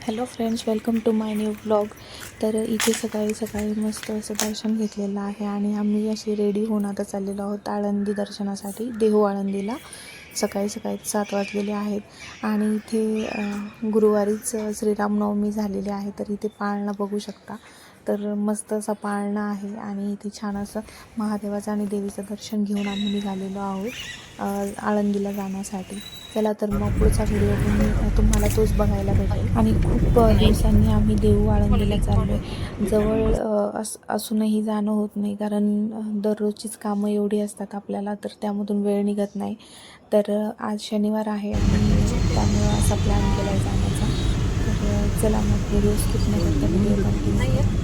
Hello friends, welcome to my new blog. तर इथे सकाळी सकाळी मस्त असं दर्शन घेतलेलं आहे आणि आम्ही अशी रेडी होऊन आता चाललेलो आहोत आळंदी दर्शनासाठी. देहू आळंदीला सकाळी सकाळी 7 वाजलेले आहेत आणि इथे गुरुवारीच श्रीरामनवमी झालेली आहे. तर इथे पाळणा बघू शकता. तर मस्त असा पाळणा आहे आणि इथे छान असं महादेवाचं आणि देवीचं दर्शन घेऊन आम्ही निघालेलो आहोत आळंदीला जाण्यासाठी. चला तर मग पुढचा व्हिडिओ तुम्हाला तोच बघायला भेटेल. आणि खूप दिवसांनी आम्ही देहू आळंदीला चाललो आहे. जवळ असूनही जाणं होत नाही, कारण दररोजचीच कामं एवढी असतात आपल्याला, तर त्यामधून वेळ निघत नाही. तर आज शनिवार आहे आणि त्यामुळं असा प्लॅन केला आहे जाण्याचा. तर चला मग व्हिडिओ स्किप न करता व्हिडिओ कंटिन्यू करा.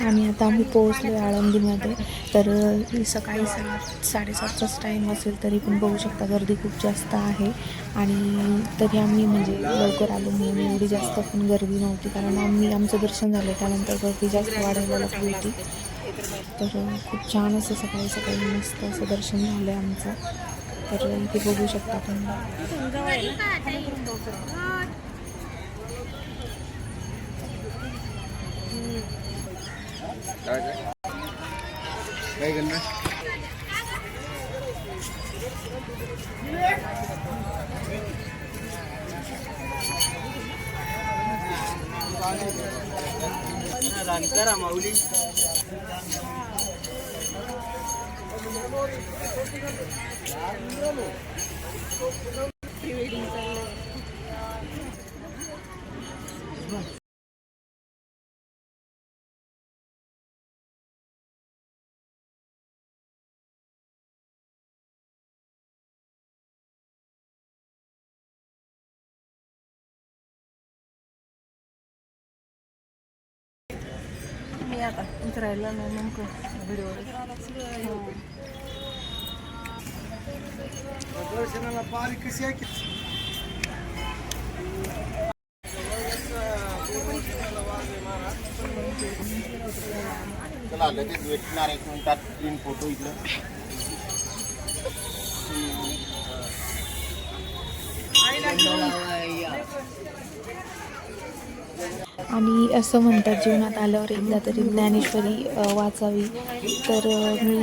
आणि आता आम्ही पोहोचलो आळंदीमध्ये. तर सकाळी 7:30चाच टाईम असेल, तरी पण बघू शकता गर्दी खूप जास्त आहे. आणि तरी आम्ही म्हणजे लवकर आलो म्हणून एवढी जास्त पण गर्दी नव्हती, कारण आमचं दर्शन झालं त्यानंतर गर्दी जास्त वाढायला लागली होती. तर खूप छान असं सकाळी सकाळी मस्त असं दर्शन झालं आहे आमचं. तर इथे बघू शकता तुम्ही. काय करणार? करा माऊली. मी आता उतरायला नाही नेमकं व्हिडिओ. दर्शनाला पारी कशी आहे? चला लगेच भेटणार 1 मिनिटात 3 फोटो इथलं. आणि असं म्हणतात, जीवनात आल्यावर एकदा तरी ज्ञानेश्वरी वाचावी. तर मी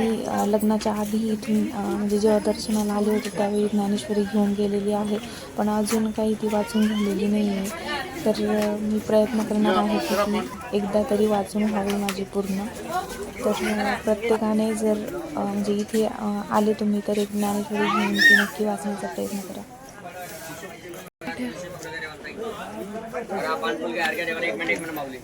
लग्नाच्या आधी इथून म्हणजे जेव्हा दर्शनाला आले होते त्यावेळी ज्ञानेश्वरी घेऊन गेलेली आहे, पण अजून काही ती वाचून झालेली नाही आहे. तर मी प्रयत्न करणार आहे की ती एकदा तरी वाचून व्हावी माझी पूर्ण. तर प्रत्येकाने जर म्हणजे इथे आले तुम्ही, तर एक ज्ञानेश्वरी घेऊन ती नक्की वाचण्याचा प्रयत्न करा. एक मिनिट माऊली.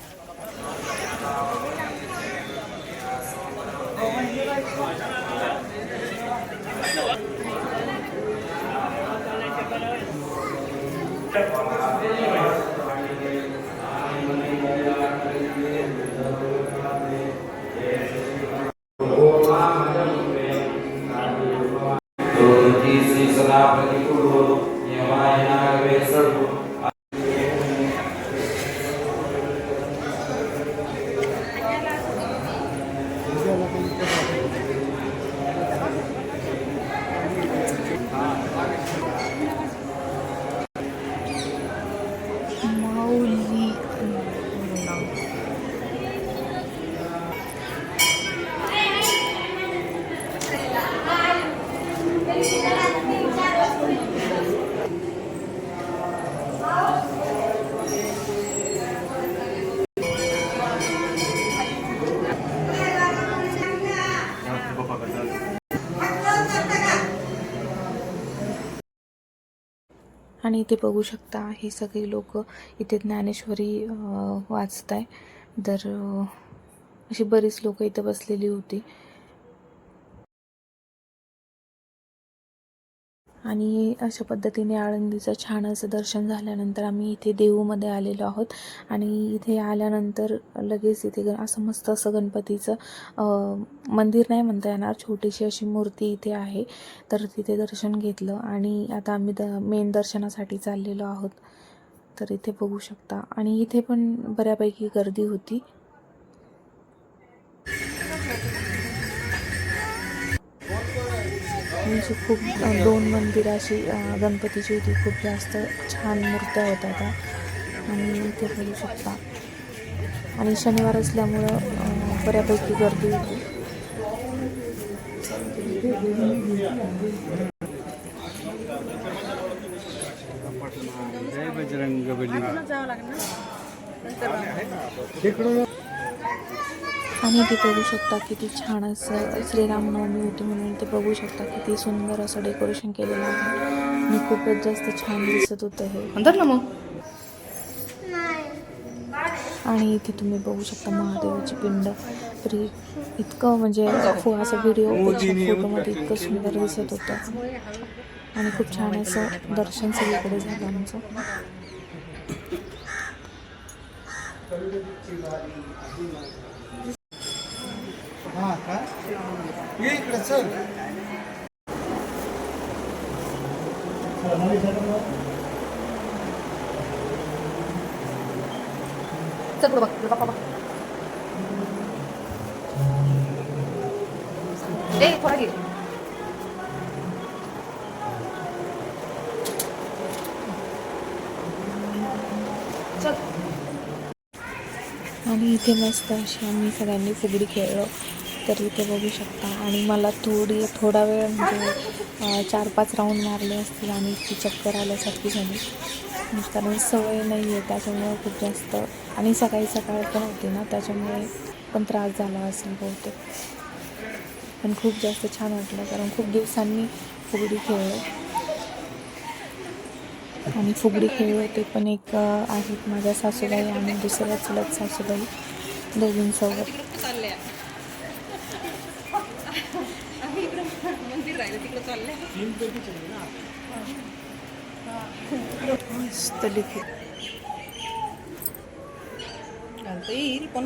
माऊली. आणि इथे बघू शकता हे सगळे लोक इथे ज्ञानेश्वरी वाचत आहे. तर अशी बरीच लोक इथे बसलेली होती. आणि अशा पद्धतीने आळंदीचं छान असं दर्शन झाल्यानंतर आम्ही इथे देहूमध्ये आलेलो आहोत. आणि इथे आल्यानंतर लगेच इथे असं मस्त असं गणपतीचं मंदिर नाही म्हणता येणार, छोटीशी अशी मूर्ती इथे आहे. तर तिथे दर्शन घेतलं आणि आता आम्ही मेन दर्शनासाठी चाललेलो आहोत. तर इथे बघू शकता. आणि इथे पण बऱ्यापैकी गर्दी होती. म्हणजे खूप 2 मंदिर अशी गणपतीची होती. खूप जास्त छान मूर्त्या होत्या त्या. आणि इथे बघू शकता. आणि शनिवार असल्यामुळं बऱ्यापैकी गर्दी होती. जय बजरंगबली. आणि ते बघू शकता किती छान असं श्रीरामनवमी होती म्हणून ते बघू शकता किती सुंदर असं डेकोरेशन केलेलं आहे. आणि खूपच जास्त छान दिसत होतं हे. अंदर ना मग. आणि इथे तुम्ही बघू शकता महादेवाची पिंड. तरी इतकं म्हणजे असं व्हिडिओपेक्षा फोटोमध्ये इतकं सुंदर दिसत होतं. आणि खूप छान असं दर्शन सगळीकडे झालं आमचं. हा का ये इकडे चल. चल पुढं बघ बाबा. ए थोडा घे. चल. आणि इथे मस्त अशी आम्ही सगळ्यांनी फुगडी खेळलो. तर इथे बघू शकता. आणि मला थोडा वेळ म्हणजे 4-5 राऊंड मारले असतील आणि इतकी चक्कर आल्यासारखी झाली. कारण सवय नाही आहे त्याच्यामुळे खूप जास्त. आणि सकाळी सकाळ पण होती ना त्याच्यामुळे पण त्रास झाला असेल बहुतेक. पण खूप जास्त छान वाटलं कारण खूप दिवसांनी फुगडी खेळलो. आणि फुगडी खेळलो ते पण एक आहेत माझ्या सासूबाई आणि दुसऱ्या चुलत सासूबाई दोघींसोबत. मस्त लिखित. येईल पण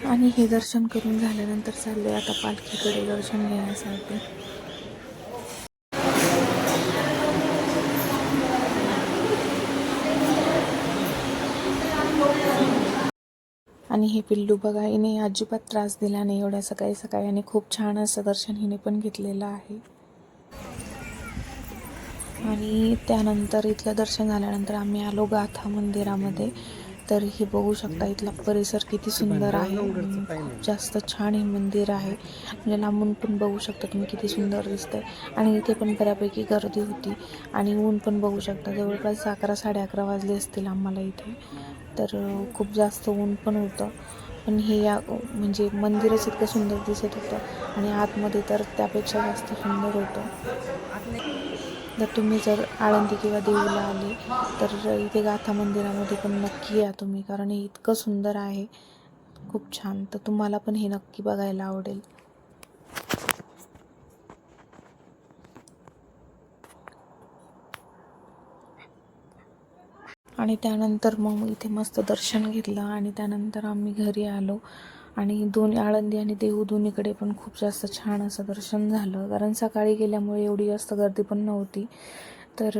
आणि हे दर्शन करून झाल्यानंतर चाललोय आता पालखीकडे दर्शन घेण्यासाठी. आणि हे पिल्लू बघा हिने अजिबात त्रास दिला नाही एवढ्या सकाळी सकाळी. आणि खूप छान असं दर्शन हिने पण घेतलेलं आहे. आणि त्यानंतर इथलं दर्शन झाल्यानंतर आम्ही आलो गाथा मंदिरामध्ये. तर हे बघू शकता इथला परिसर किती सुंदर आहे. खूप जास्त छान हे मंदिर आहे. म्हणजे लांबून पण बघू शकता तुम्ही किती सुंदर दिसतंय. आणि इथे पण बऱ्यापैकी गर्दी होती. आणि ऊन पण बघू शकता जवळपास 11-11:30 वाजले असतील आम्हाला इथे. तर खूप जास्त ऊन पण होतं. पण हे म्हणजे मंदिरच इतकं सुंदर दिसत होतं. आणि आतमध्ये तर त्यापेक्षा जास्त सुंदर होतं. जर तुम्ही जर आळंदी किंवा देऊला आले तर इथे गाथा मंदिरामध्ये पण नक्की या तुम्ही. कारण हे इतकं सुंदर आहे. खूप छान. तर तुम्हाला पण हे नक्की बघायला आवडेल. आणि त्यानंतर मग इथे मस्त दर्शन घेतलं. आणि त्यानंतर आम्ही घरी आलो. आणि आळंदी आणि देहू दोन्हीकडे पण खूप जास्त छान असं दर्शन झालं. कारण सकाळी गेल्यामुळे एवढी जास्त गर्दी पण नव्हती. तर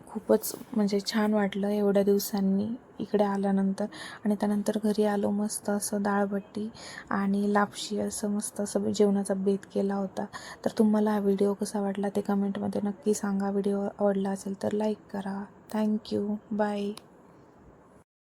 खूपच म्हणजे छान वाटलं एवढ्या दिवसांनी इकडे आल्यानंतर. आणि त्यानंतर घरी आलो. मस्त असं डाळबट्टी आणि लापशी असं मस्त असं जेवणाचा बेत केला होता. तर तुम्हाला हा व्हिडिओ कसा वाटला ते कमेंटमध्ये नक्की सांगा. व्हिडिओ आवडला असेल तर लाईक करा. थँक्यू. बाय.